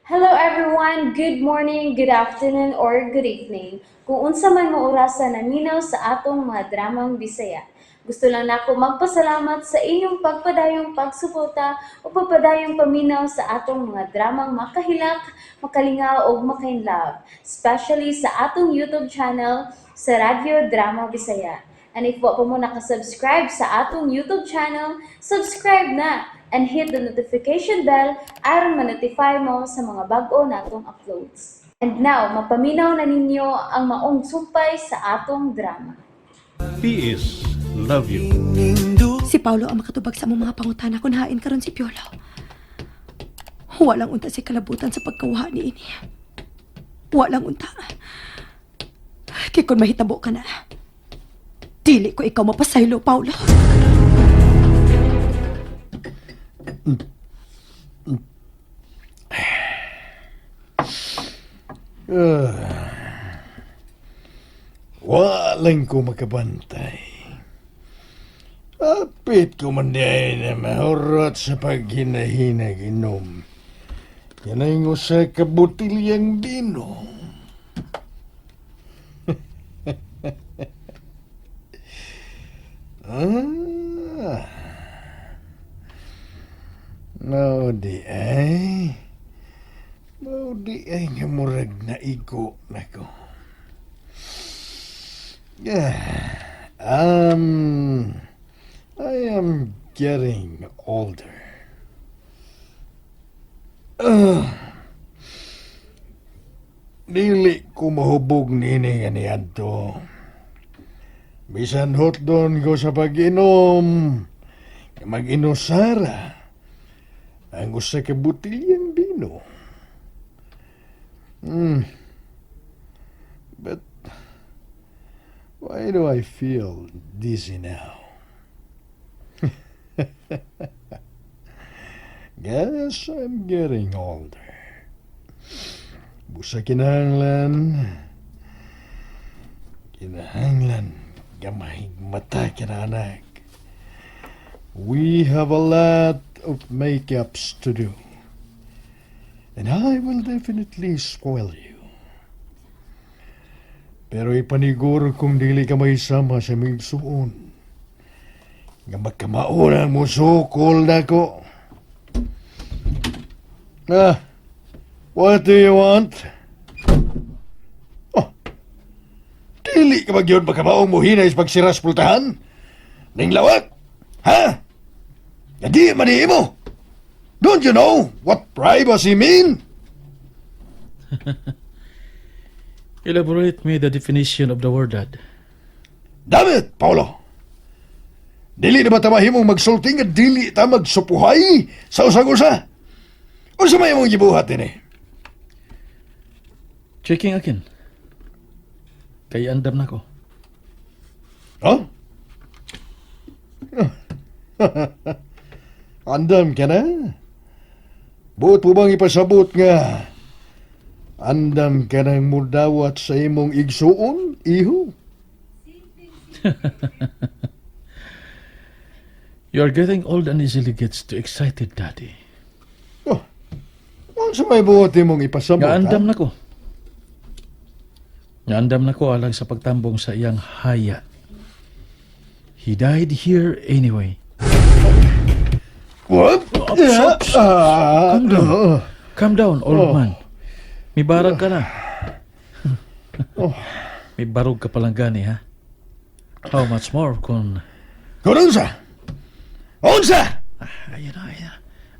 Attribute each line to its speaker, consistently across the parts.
Speaker 1: Hello everyone, good morning, good afternoon, or good evening. Kung unsa man mo orasan naminaw sa atong mga dramang Bisaya. Gusto lang nako magpasalamat sa inyong pagpadayong pagsuporta o pagpadayong paminaw sa atong mga dramang makahilak, makalingaw o makainlove, especially sa atong YouTube channel sa Radio Drama Bisaya. And if wa pa mo nakasubscribe sa atong YouTube channel, subscribe na and hit the notification bell aron ma-notify mo sa mga bag-o natong uploads. And now, mapaminaw na ninyo ang maong sumpay sa atong drama.
Speaker 2: He is love you.
Speaker 3: Si Paulo ang makatubag sa among mga pangutana kung hain karon si Piolo. Walang unta si kalabutan sa pagkawha ni ini. Walang unta. Kaya kung mahitabo ka na, dili ko ikaw mapasaylo, Paulo.
Speaker 4: Walang ko makabantay. Apit ko man diay na mahurot sa paghinahina ginom. Yan ay sa kabutilyang bino. Mao di ay nga murag na igo na ko. I am getting older. Dili ko mahubog nini nga niadto. Bisan hot doon ko sa pag-inom. Mag-inosara. Ang usa ka butilyang bino. But why do I feel dizzy now? Guess I'm getting older. Busa kinahanglan gamay mata kinanak. We have a lot of makeups to do. And I will definitely spoil you. Pero ipaniguro kung dili ka may sama sa migsuon. Nga magkamaunan mo sukol na ko. What do you want? Oh, dili ka ba yun magkamaong mo hinay sa pagsiras pultahan? Ning lawak? Ha? Hindi manihin mo? Don't you know what privacy mean?
Speaker 2: Elaborate me the definition of the word, Dad.
Speaker 4: Damn it, Paulo! Dili na ba tamahimong magsulting at dili ta magsupuhay sa usag-usa? O sa may mong gibuhat din eh?
Speaker 2: Checking akin. Kaya andam na ko.
Speaker 4: Huh? Andam ka na? Buot mo bang ipasabot nga? Andam ka nang mudawat sa imong igsuon, iho?
Speaker 2: You are getting old and easily gets too excited, Daddy.
Speaker 4: Oh, ano sa may buot mong ipasabot,
Speaker 2: Nga andam
Speaker 4: ha?
Speaker 2: na ko. Nga andam na ko alang sa pagtambong sa iyang haya. He died here anyway.
Speaker 4: What?
Speaker 2: Oops. Calm down. Calm down, old man. May barag ka na. May barog ka palang gani, ha? How much more kung...
Speaker 4: Kung unsa? Unsa?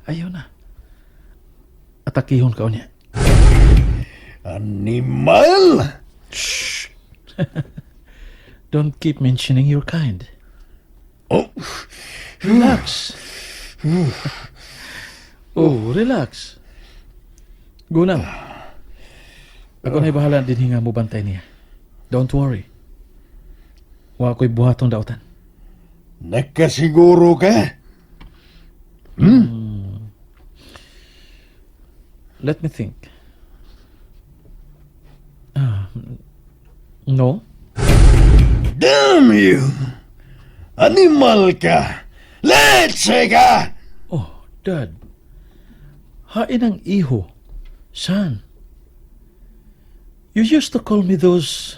Speaker 2: Ayaw na. Atakihon ka niya.
Speaker 4: Animal?
Speaker 2: Shh! Don't keep mentioning your kind.
Speaker 4: Oh.
Speaker 2: Relax. Relax. Gunam. Ako na'y bahala din hinga mo bantay niya. Don't worry. Wa ako'y buhatong dautan.
Speaker 4: Nakasiguro ka?
Speaker 2: Let me think. No?
Speaker 4: Damn you! Animal ka! Let's ka!
Speaker 2: Oh, Dad. Hain ang iho. Son, you used to call me those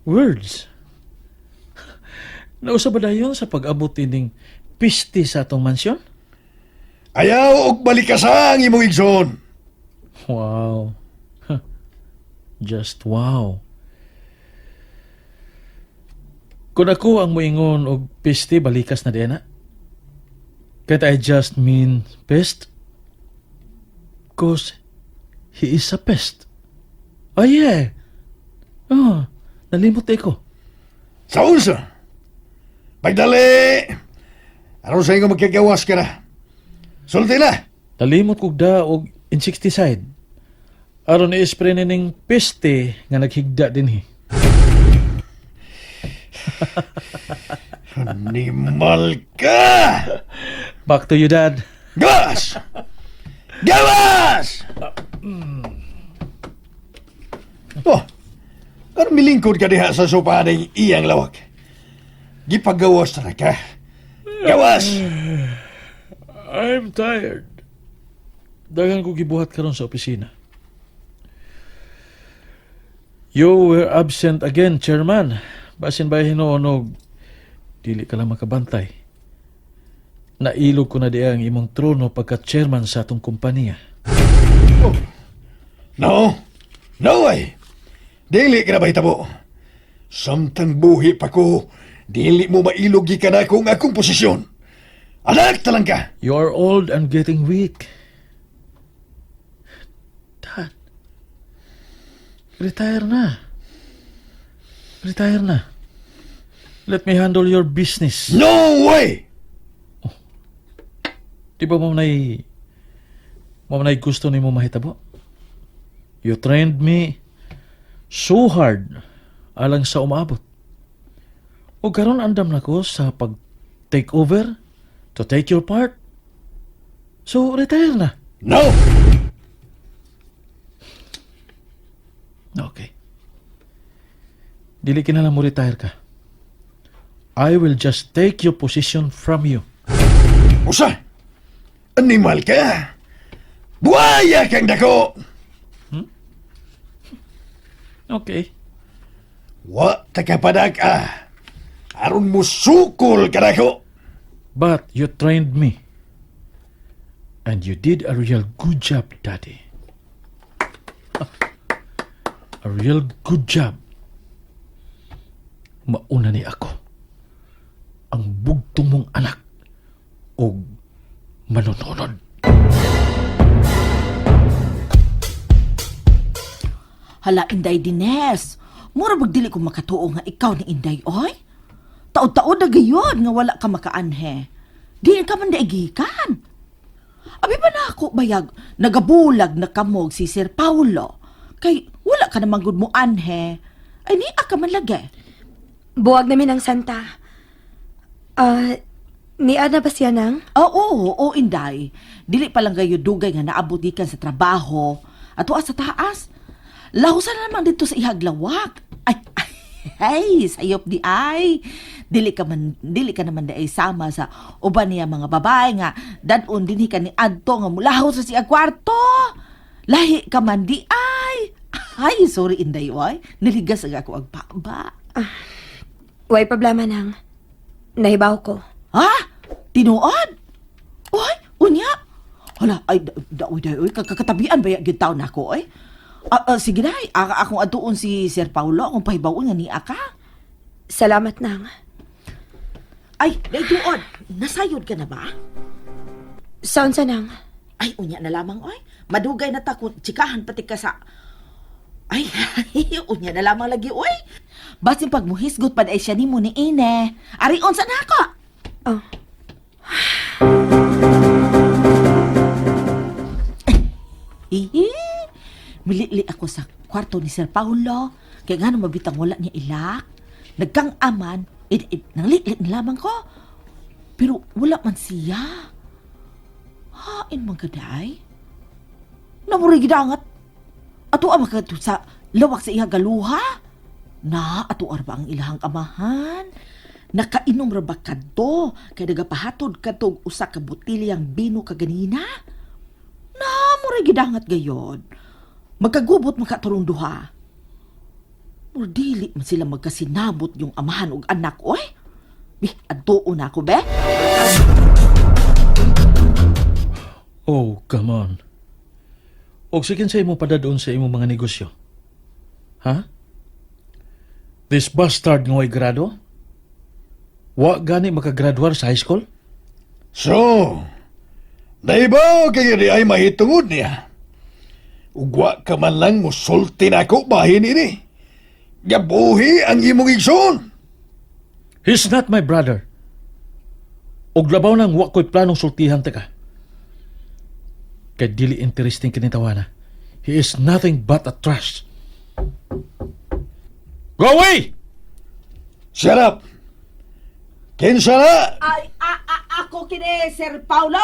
Speaker 2: words. Nausa ba dayon sa pag-abot ining piste sa atong mansyon?
Speaker 4: Ayaw og balikasan imong igsoon.
Speaker 2: Wow. Huh. Just wow. Kung ako ang moingon og piste, balikas na diyan na. Can't I just mean pest? Cause he is a pest. Oh yeah. Oh, nalimot ko.
Speaker 4: Sa unsa? Pagdali! Aron sa inyo magkagawas ka na. Sulti na!
Speaker 2: Nalimot kog da og insecticide. Aron i-spray ning peste nga naghigda dinhi.
Speaker 4: Animal ka!
Speaker 2: Back to you, Dad.
Speaker 4: Gawas! Gawas! Oh, ano milingkod ka diha sa sopa ng iyang lawak? Gipagawas na ka. Gawas!
Speaker 2: I'm tired. Dagan ko gibuhat karon sa opisina. You were absent again, Chairman. Basin ba hinoonog? Dili ka lang makabantay. Nailog ko na di ang imong trono pagka-chairman sa atong kumpanya.
Speaker 4: No. No way. Dili ka na ba hitabo? Samtang buhi pa ko, dili mo mailogi ka na kung akong posisyon. Anak talang ka.
Speaker 2: You are old and getting weak. Dad, retire na. Retire na. Let me handle your business.
Speaker 4: No way!
Speaker 2: Di ba mo nay gusto ni mo mahitabo? You trained me so hard alang sa umabot. O karon andam na ko sa pag-take over to take your part. So, retire na.
Speaker 4: No!
Speaker 2: Okay. Dili kinala mo retire ka. I will just take your position from you.
Speaker 4: Usa! Animal ka! Buhaya kang dako!
Speaker 2: Okay.
Speaker 4: Wa takapadag ka. Aron mo sukol ka dako.
Speaker 2: But you trained me. And you did a real good job, Daddy. A real good job. Mauna ni ako. Ang bugtong mong anak. O manununod.
Speaker 5: Hala, Inday Dines. Mura magdili ko makatuo nga ikaw ni Inday, oy? Taod-taod na gayon nga wala ka makaanhe. Di ka man daigikan. Abi ba na ako bayag, nagabulag na kamog si Sir Paulo. Kay wala ka namang gud mo anhe. Ay ni ka man lagi.
Speaker 3: Buwag namin ang Santa. Ni Ana ba siya nang?
Speaker 5: Oo, Inday. Dili pa lang gayo dugay nga naabot gikan sa trabaho. Ato sa taas. Lahusan na naman dito sa ihaglawak. Ay, sayop di ay. Dili ka naman ay sama sa uban niya mga babae nga dadon dinhi ka ni adto nga mulaho sa siya kwarto. Lahi ka man di ay. Ay, sorry Inday, oy. Niligas ako agpaba.
Speaker 3: Way problema nang. Nahibaw ko.
Speaker 5: Ha? Tinuod? Oy, unya? Hala, ay, oy, kakatabian ba yung taon ako, oy? Sige na, akong atuon si Sir Paulo, akong pahibawon nga ni Aka.
Speaker 3: Salamat nang.
Speaker 5: Ay, tuod, nasayod ka na ba?
Speaker 3: Saan sa nang?
Speaker 5: Ay, unya na lamang, oy. Madugay na takot, tsikahan pati ka sa... Ay, unya na lamang lagi, oy. Basin pag muhisgot pa ay siya ni mo ni Ine. Arion sa na ako.
Speaker 3: Oh.
Speaker 5: Milili ako sa kwarto ni Sir Paulo. Kaya nga naman mabitang wala niya ilak. Nagkang aman, nanglit-lit na lamang ko. Pero wala man siya. Hain man kaday. Namuray gidangat. Ato ang makato sa lawak sa iya galuha. Na, ato arba ang ilahang amahan. Nakainom ra ba kadto? Kaya nagapahatod kadtog usa ka botilyang bino kaganina? Na, Mura gidangat gayon. Magkagubot makatulong duha. Mura dili man sila magkasinabot yung amahan ug anak, oy. Adtuon na ako, be.
Speaker 2: Oh, come on. Og sikin sa imo padadoon sa imo mga negosyo. Ha? This bastard ngoy grado? Wa gani makagraduar sa high school?
Speaker 4: So, naibaw kayo di ay mahitungod niya. Ugwa ka man lang musulti na ako bahin ini. Gabuhi ang imong igsoon.
Speaker 2: He's not my brother. Og labaw nang wa ko'y planong sultihan ta ka. Kay dili interesting kinitawana. He is nothing but a trash. Go away!
Speaker 4: Shut up! Kinsa na?
Speaker 5: Ako kini, Sir Paulo.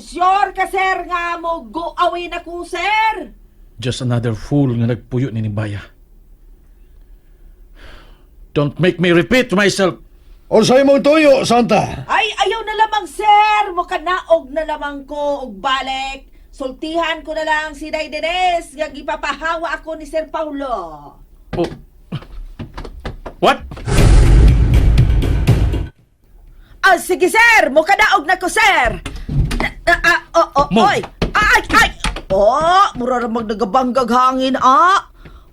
Speaker 5: Sure ka, sir, nga mo go away na ko, sir.
Speaker 2: Just another fool nga nagpuyo ni Nibaya. Don't make me repeat myself.
Speaker 4: Unsay mong tuyo, Santa?
Speaker 5: Ay, ayaw na lamang, sir. Mukanaog na lamang ko og balik. Sultihan ko na lang si Day Dines nga gipapahawa ako ni Sir Paulo.
Speaker 2: Oh. What?
Speaker 5: Sige, sir. Mukanaog na ko, sir.
Speaker 2: Mo.
Speaker 5: Oy. Ay. Mura ramang nagabanggag hangin,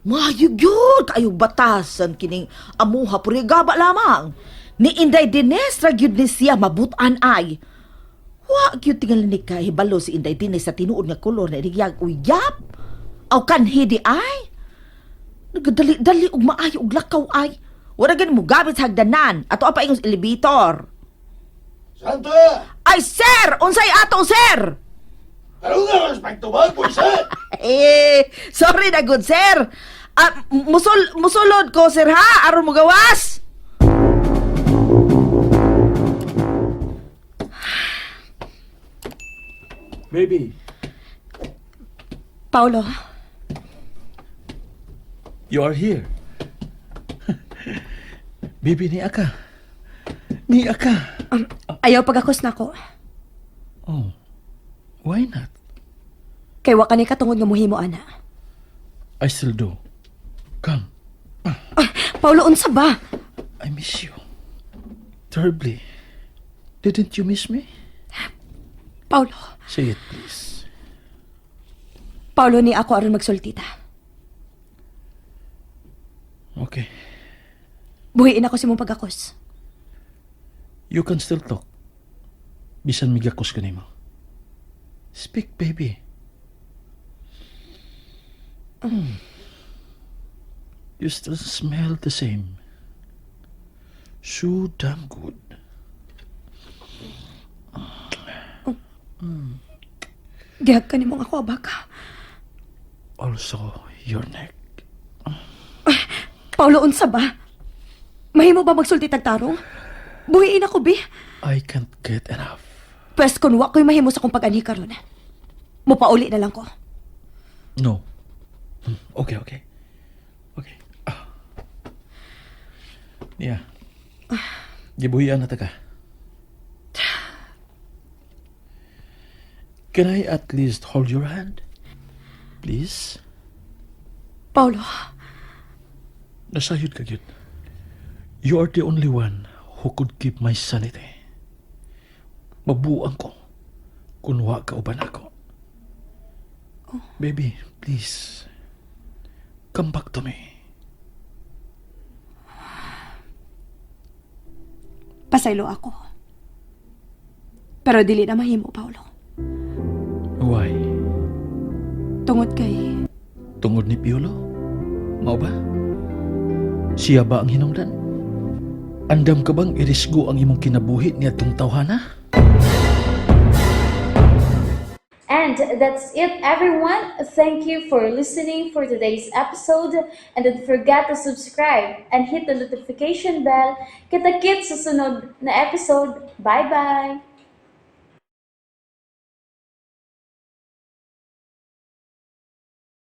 Speaker 5: Mayo yun. Kayong batasan kining amuha puri gaba lamang. Ni Inday Dines ra gyud ni siya mabutan ay. Wa gyud tingal ni kay balo si Inday Dines sa tinuod nga kolor na igyag uyap. Aw kanhi di ay. Nagadali-dali og maayo og lakaw ay. Wala gani mo gamit sa hagdanan ato pa ingos elevator.
Speaker 4: Santa!
Speaker 5: Ay sir, unsay ato sir?
Speaker 4: Ano nga respect to ba, puisan?
Speaker 5: Sorry na good sir. Musulod ko sir ha, aron mo gawas.
Speaker 2: Baby.
Speaker 3: Paulo,
Speaker 2: You are here. Baby, ni Aka. Ni Aka.
Speaker 3: ayaw pagakos na ko.
Speaker 2: Oh, why not?
Speaker 3: Kay wa kani katungod nga muhimo ana.
Speaker 2: I still do. Come,
Speaker 3: Paulo, unsa ba?
Speaker 2: I miss you. Terribly. Didn't you miss me?
Speaker 3: Paulo,
Speaker 2: Say it, please.
Speaker 3: Paulo ni ako aron magsultita.
Speaker 2: Okay.
Speaker 3: Buhiin ako si mong pagakos.
Speaker 2: You can still talk. Bisan migakos ka nimo. Speak, baby. You still smell the same. So damn good.
Speaker 3: Gihag ka nimong ako, abaka.
Speaker 2: Also, your neck.
Speaker 3: Paulo, unsa ba? Mahimo ba magsulti tag tarong? Buhiin ako, bi.
Speaker 2: I can't get enough.
Speaker 3: Pwes kun wa ko'y mahimo sa kong pag-anhi karon. Mupauli na lang ko.
Speaker 2: No. Okay, okay. Okay. Yeah. Gibuhian na ta ka. Can I at least hold your hand? Please?
Speaker 3: Paulo,
Speaker 2: Nasayod ka yun. You are the only one who could keep my sanity. Mabuang ko kung wa ka uban ako. Baby, please. Come back to me.
Speaker 3: pasaylo ako. Pero dili na mahimo, Paulo.
Speaker 2: Why?
Speaker 3: Tungod kay...
Speaker 2: Tungod ni Piolo? Mao ba? Siya ba ang hinungdan? Andam ka bang irisgo ang imong kinabuhi niya tong tawhana?
Speaker 1: And that's it, everyone. Thank you for listening for today's episode. And don't forget to subscribe and hit the notification bell. Kita-kits sa sunod na episode. Bye-bye!